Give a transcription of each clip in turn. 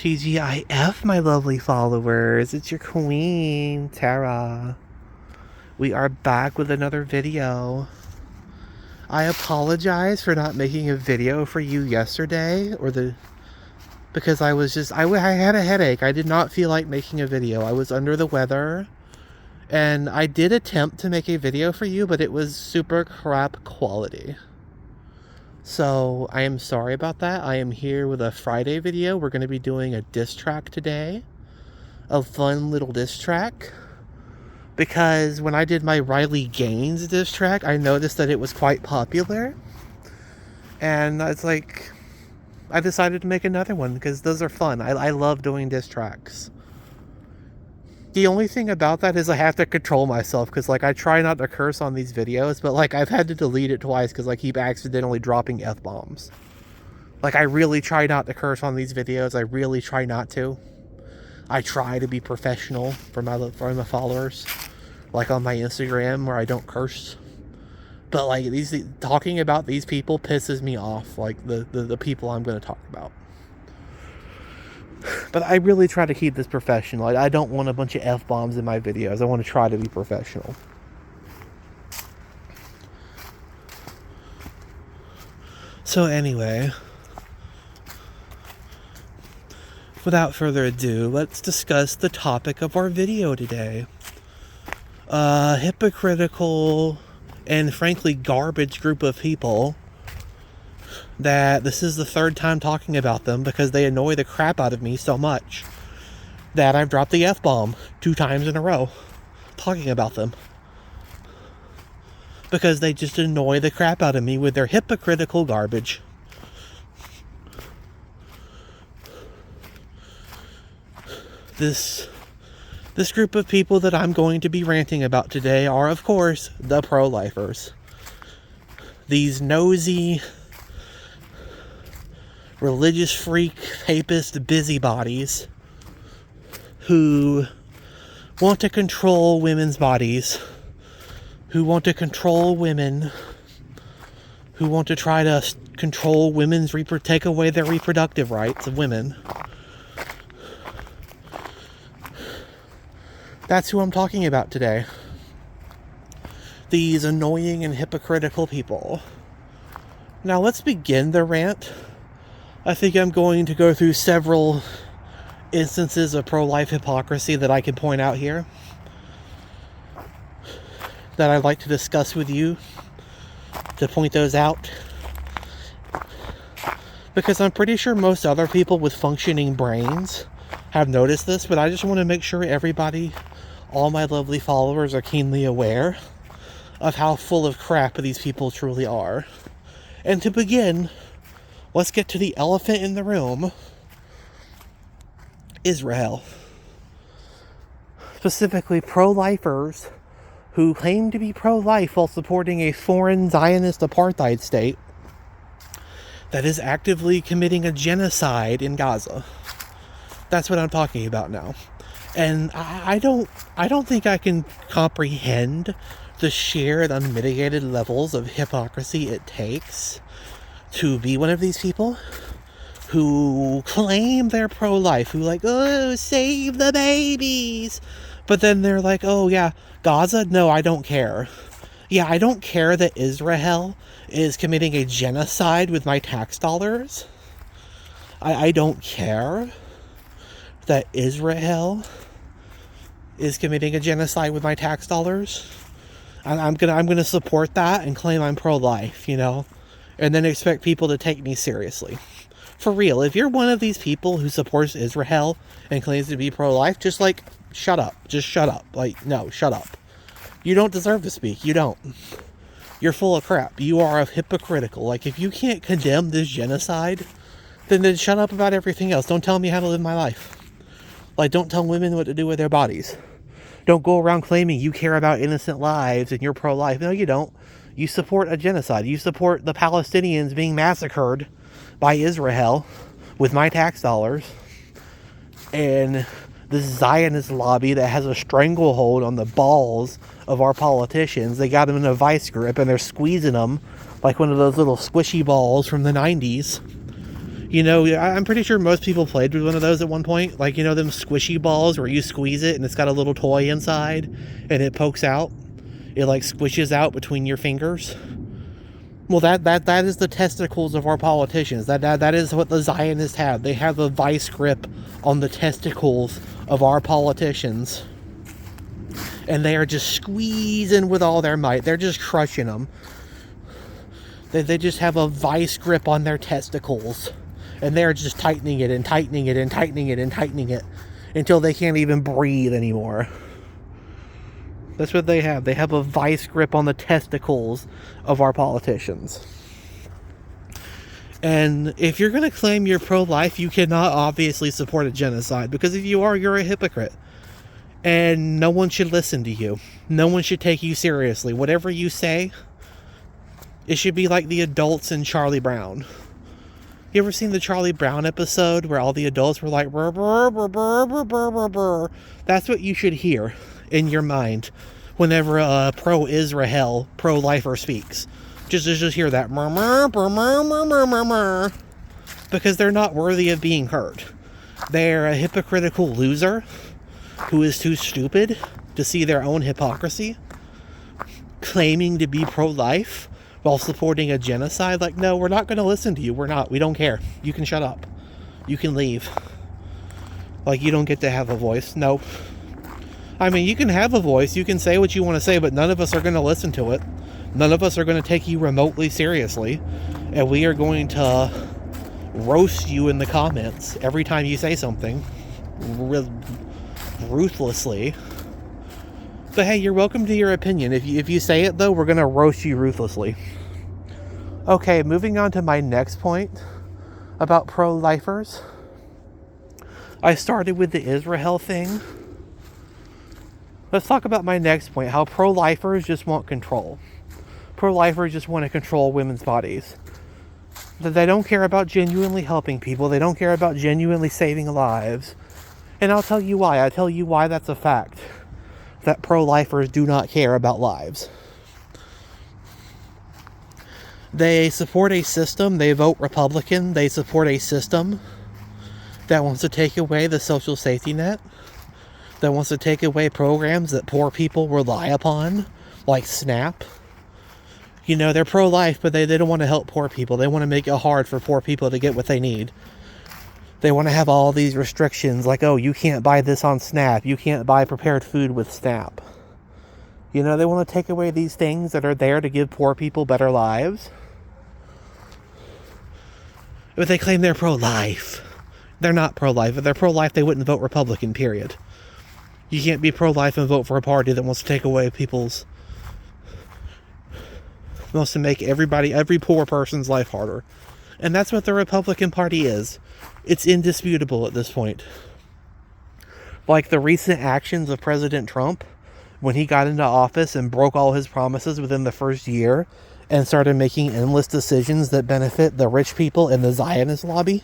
TGIF, my lovely followers. It's your queen, Tara. We are back with another video. I apologize for not making a video for you yesterday, because I had a headache. I did not feel like making a video. I was under the weather, and I did attempt to make a video for you, but it was super crap quality. So I am sorry about that. I am here with a Friday video. We're going to be doing a diss track today. A fun little diss track. Because when I did my Riley Gaines diss track, I noticed that it was quite popular. And it's like, I decided to make another one because those are fun. I love doing diss tracks. The only thing about that is I have to control myself because, like, I try not to curse on these videos, but, like, I've had to delete it twice because I keep accidentally dropping F-bombs. Like, I really try not to curse on these videos. I really try not to. I try to be professional for my followers, like on my Instagram where I don't curse. But, like, talking about these people pisses me off, like the people I'm going to talk about. But I really try to keep this professional. I don't want a bunch of F-bombs in my videos. I want to try to be professional. So anyway, without further ado, let's discuss the topic of our video today. Hypocritical and frankly garbage group of people that this is the third time talking about them because they annoy the crap out of me so much that I've dropped the F-bomb 2 times in a row talking about them. Because they just annoy the crap out of me with their hypocritical garbage. This group of people that I'm going to be ranting about today are, of course, the pro-lifers. These nosy, religious freak, papist busybodies who want to control women's bodies, who want to control women, who want to try to control women's take away their reproductive rights of women. That's who I'm talking about today. These annoying and hypocritical people. Now let's begin the rant. I think I'm going to go through several instances of pro-life hypocrisy that I can point out here that I'd like to discuss with you, to point those out, because I'm pretty sure most other people with functioning brains have noticed this, but I just want to make sure everybody, all my lovely followers, are keenly aware of how full of crap these people truly are. And to begin, let's get to the elephant in the room. Israel. Specifically, pro-lifers who claim to be pro-life while supporting a foreign Zionist apartheid state that is actively committing a genocide in Gaza. That's what I'm talking about now. And I don't think I can comprehend the sheer and unmitigated levels of hypocrisy it takes to be one of these people who claim they're pro-life, who like, oh, save the babies. But then they're like, oh yeah, Gaza? No, I don't care. Yeah, I don't care that Israel is committing a genocide with my tax dollars. I don't care that Israel is committing a genocide with my tax dollars. I'm gonna support that and claim I'm pro-life, you know, and then expect people to take me seriously. For real, if you're one of these people who supports Israel and claims to be pro-life, just like, shut up. Just shut up. Like, no, shut up. You don't deserve to speak. You don't. You're full of crap. You are hypocritical. Like, if you can't condemn this genocide, then shut up about everything else. Don't tell me how to live my life. Like, don't tell women what to do with their bodies. Don't go around claiming you care about innocent lives and you're pro-life. No, you don't. You support a genocide. You support the Palestinians being massacred by Israel with my tax dollars. And this Zionist lobby that has a stranglehold on the balls of our politicians. They got them in a vice grip and they're squeezing them like one of those little squishy balls from the 90s. You know, I'm pretty sure most people played with one of those at one point. Like, you know, them squishy balls where you squeeze it and it's got a little toy inside and it pokes out. It like squishes out between your fingers. Well, that is the testicles of our politicians. That is what the Zionists have. They have a vice grip on the testicles of our politicians. And they are just squeezing with all their might. They're just crushing them. They just have a vice grip on their testicles. And they're just tightening it and tightening it and tightening it and tightening it until they can't even breathe anymore. That's what they have. They have a vice grip on the testicles of our politicians. And if you're going to claim you're pro-life, you cannot obviously support a genocide. Because if you are, you're a hypocrite. And no one should listen to you. No one should take you seriously. Whatever you say, it should be like the adults in Charlie Brown. You ever seen the Charlie Brown episode where all the adults were like, burr, burr, burr, burr, burr, burr, burr? That's what you should hear in your mind whenever a pro-Israel, pro-lifer speaks. Just hear that. Because they're not worthy of being heard. They're a hypocritical loser who is too stupid to see their own hypocrisy, claiming to be pro-life while supporting a genocide. Like, no, we're not going to listen to you. We're not. We don't care. You can shut up. You can leave. Like, you don't get to have a voice. No. I mean, you can have a voice. You can say what you want to say, but none of us are going to listen to it. None of us are going to take you remotely seriously. And we are going to roast you in the comments every time you say something. Ruthlessly. But hey, you're welcome to your opinion. If you say it, though, we're going to roast you ruthlessly. Okay, moving on to my next point about pro-lifers. I started with the Israel thing. Let's talk about my next point, how pro-lifers just want control. Pro-lifers just want to control women's bodies. That they don't care about genuinely helping people. They don't care about genuinely saving lives. And I'll tell you why. I'll tell you why that's a fact. That pro-lifers do not care about lives. They support a system. They vote Republican. They support a system that wants to take away the social safety net. That wants to take away programs that poor people rely upon, like SNAP. You know, they're pro-life, but they don't want to help poor people. They want to make it hard for poor people to get what they need. They want to have all these restrictions, like, oh, you can't buy this on SNAP. You can't buy prepared food with SNAP. You know, they want to take away these things that are there to give poor people better lives. But they claim they're pro-life. They're not pro-life. If they're pro-life, they wouldn't vote Republican, period. You can't be pro-life and vote for a party that wants to take away people's... wants to make every poor person's life harder. And that's what the Republican Party is. It's indisputable at this point. Like the recent actions of President Trump, when he got into office and broke all his promises within the first year and started making endless decisions that benefit the rich people and the Zionist lobby.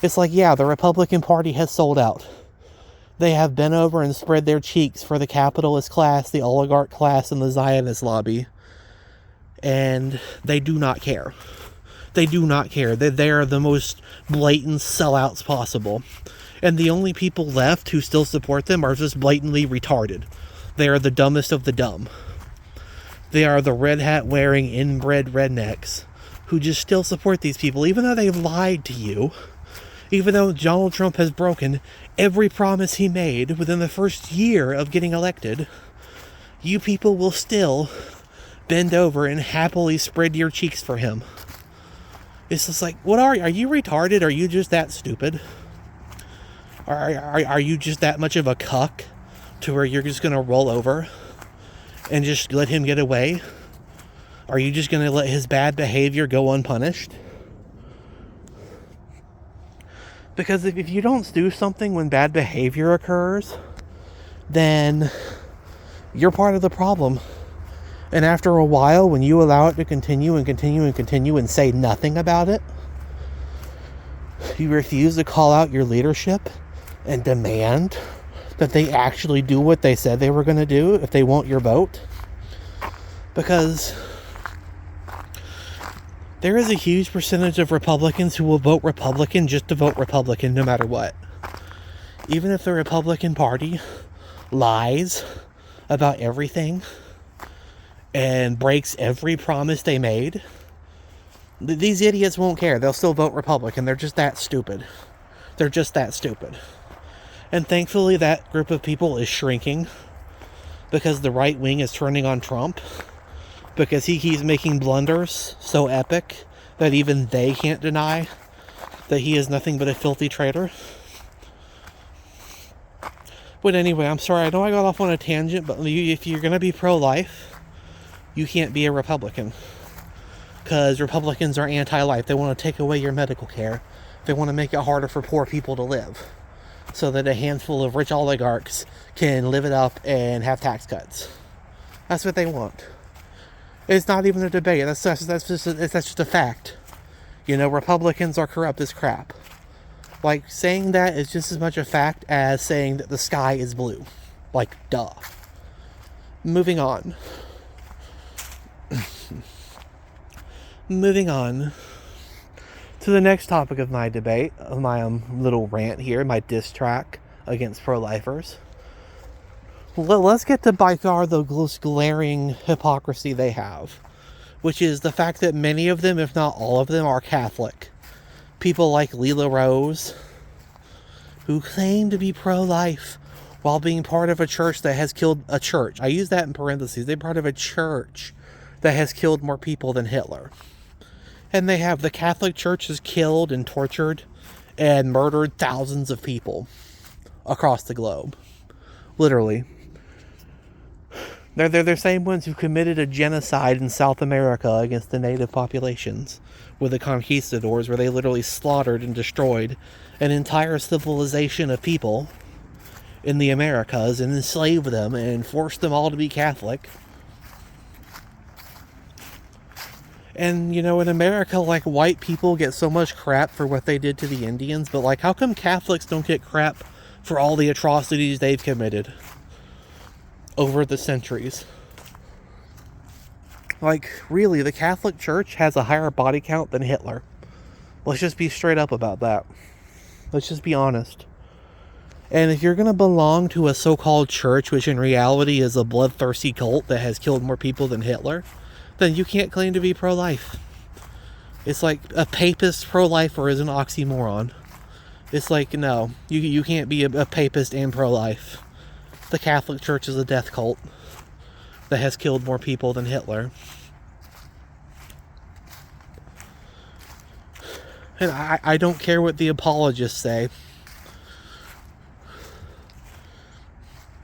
It's like, yeah, the Republican Party has sold out. They have bent over and spread their cheeks for the capitalist class, the oligarch class, and the Zionist lobby. And they do not care. They do not care. They are the most blatant sellouts possible. And the only people left who still support them are just blatantly retarded. They are the dumbest of the dumb. They are the red hat wearing inbred rednecks who just still support these people, even though they've lied to you. Even though Donald Trump has broken every promise he made within the first year of getting elected, you people will still bend over and happily spread your cheeks for him. It's just like, what are you? Are you retarded? Are you just that stupid? Are you just that much of a cuck to where you're just going to roll over and just let him get away? Are you just going to let his bad behavior go unpunished? Because if you don't do something when bad behavior occurs, then you're part of the problem. And after a while, when you allow it to continue and continue and continue and say nothing about it, you refuse to call out your leadership and demand that they actually do what they said they were going to do if they want your vote. Because There is a huge percentage of Republicans who will vote Republican just to vote Republican no matter what. Even if the Republican Party lies about everything and breaks every promise they made, these idiots won't care. They'll still vote Republican. They're just that stupid. They're just that stupid. And thankfully that group of people is shrinking because the right wing is turning on Trump, because he keeps making blunders so epic that even they can't deny that he is nothing but a filthy traitor. But anyway, I'm sorry, I know I got off on a tangent, but if you're going to be pro-life, you can't be a Republican. Because Republicans are anti-life. They want to take away your medical care. They want to make it harder for poor people to live, so that a handful of rich oligarchs can live it up and have tax cuts. That's what they want. It's not even a debate. That's just a fact. You know, Republicans are corrupt as crap. Like, saying that is just as much a fact as saying that the sky is blue. Like, duh. Moving on. Moving on to the next topic of my debate, of my little rant here, my diss track against pro-lifers. Let's get to by far the most glaring hypocrisy they have, which is the fact that many of them, if not all of them, are Catholic. People like Lela Rose, who claim to be pro-life while being part of a church that has killed a church. I use that in parentheses. They're part of a church that has killed more people than Hitler. And they have. The Catholic Church has killed and tortured and murdered thousands of people across the globe. Literally. They're the same ones who committed a genocide in South America against the native populations with the conquistadors, where they literally slaughtered and destroyed an entire civilization of people in the Americas and enslaved them and forced them all to be Catholic. And, you know, in America, like, white people get so much crap for what they did to the Indians, but, like, how come Catholics don't get crap for all the atrocities they've committed over the centuries? Like, really, the Catholic Church has a higher body count than Hitler. Let's just be straight up about that. Let's just be honest. And if you're going to belong to a so-called church, which in reality is a bloodthirsty cult that has killed more people than Hitler, then you can't claim to be pro-life. It's like a papist pro-lifer is an oxymoron. It's like, no, you can't be a papist and pro-life. The Catholic Church is a death cult that has killed more people than Hitler. And I don't care what the apologists say.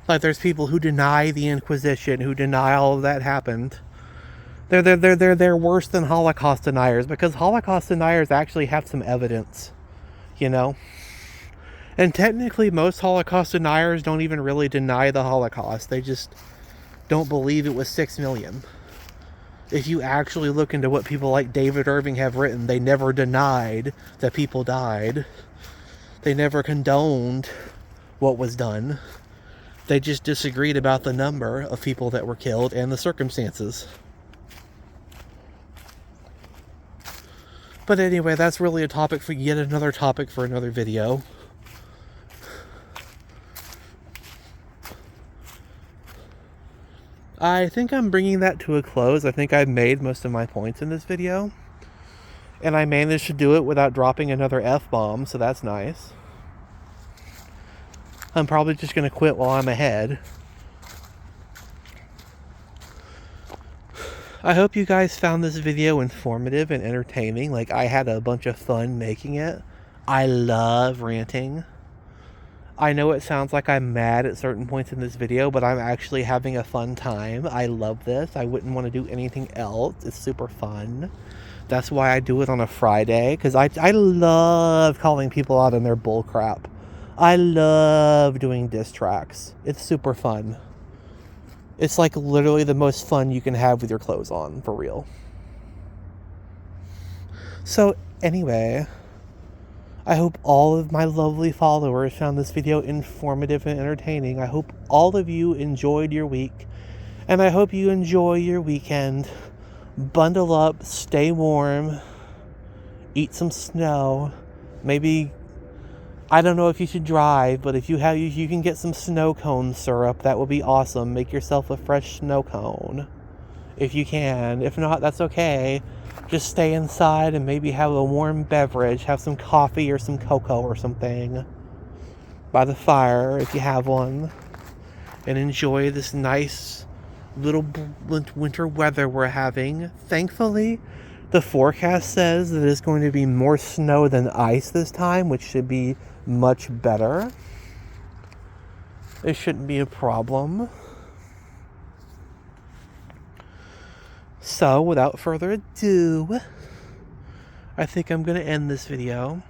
Like, there's people who deny the Inquisition, who deny all of that happened. They're worse than Holocaust deniers, because Holocaust deniers actually have some evidence, you know? And technically, most Holocaust deniers don't even really deny the Holocaust. They just don't believe it was 6 million. If you actually look into what people like David Irving have written, they never denied that people died. They never condoned what was done. They just disagreed about the number of people that were killed and the circumstances. But anyway, that's really a topic for yet another topic for another video. I think I'm bringing that to a close. I think I've made most of my points in this video. And I managed to do it without dropping another F-bomb, so that's nice. I'm probably just going to quit while I'm ahead. I hope you guys found this video informative and entertaining. Like, I had a bunch of fun making it. I love ranting. I know it sounds like I'm mad at certain points in this video, but I'm actually having a fun time. I love this. I wouldn't want to do anything else. It's super fun. That's why I do it on a Friday, because I love calling people out on their bullcrap. I love doing diss tracks. It's super fun. It's like literally the most fun you can have with your clothes on, for real. So anyway, I hope all of my lovely followers found this video informative and entertaining. I hope all of you enjoyed your week, and I hope you enjoy your weekend. bundle up, stay warm, eat some snow. Maybe, I don't know if you should drive, but if you can get some snow cone syrup, that would be awesome. Make yourself a fresh snow cone if you can. If not, that's okay. Just stay inside and maybe have a warm beverage. Have some coffee or some cocoa or something by the fire if you have one. And enjoy this nice little winter weather we're having. Thankfully, the forecast says that it's going to be more snow than ice this time, which should be much better. It shouldn't be a problem. So, without further ado, I think I'm going to end this video.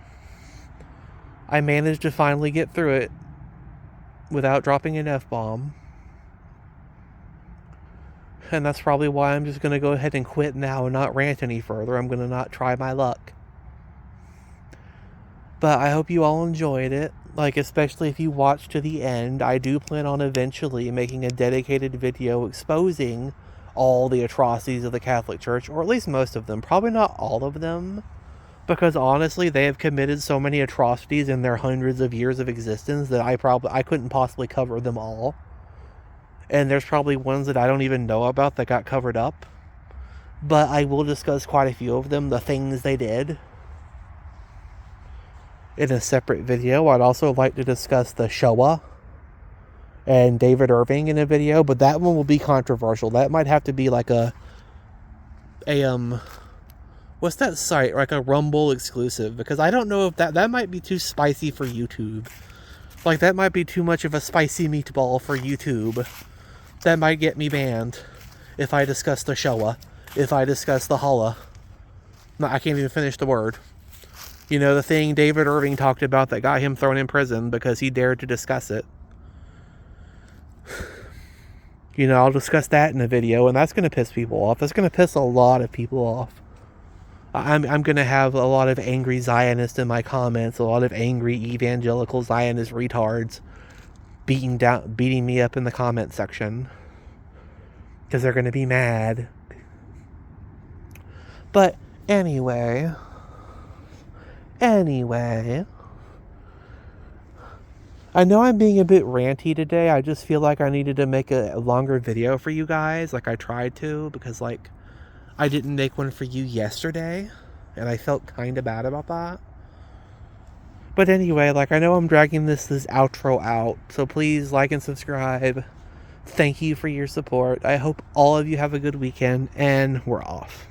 I managed to finally get through it without dropping an F-bomb. And that's probably why I'm just going to go ahead and quit now and not rant any further. I'm going to not try my luck. But I hope you all enjoyed it. Like, especially if you watched to the end. I do plan on eventually making a dedicated video exposing all the atrocities of the Catholic Church, or at least most of them. Probably not all of them, because honestly, they have committed so many atrocities in their hundreds of years of existence that I couldn't possibly cover them all. And there's probably ones that I don't even know about that got covered up. But I will discuss quite a few of them, the things they did, in a separate video. I'd also like to discuss the Shoah and David Irving in a video, but that one will be controversial. That might have to be like a what's that site? Like a Rumble exclusive, because I don't know if that might be too spicy for YouTube. Like, that might be too much of a spicy meatball for YouTube. That might get me banned if I discuss the Shoah, if I discuss the Holla. No, I can't even finish the word. You know, the thing David Irving talked about that got him thrown in prison because he dared to discuss it. You know, I'll discuss that in a video, and that's going to piss people off. That's going to piss a lot of people off. I'm going to have a lot of angry Zionists in my comments, a lot of angry evangelical Zionist retards beating me up in the comment section, because they're going to be mad. But anyway, I know I'm being a bit ranty today. I just feel like I needed to make a longer video for you guys, like I tried to, because like I didn't make one for you yesterday, and I felt kind of bad about that. But anyway, like, I know I'm dragging this outro out, so please like and subscribe. Thank you for your support. I hope all of you have a good weekend, and we're off.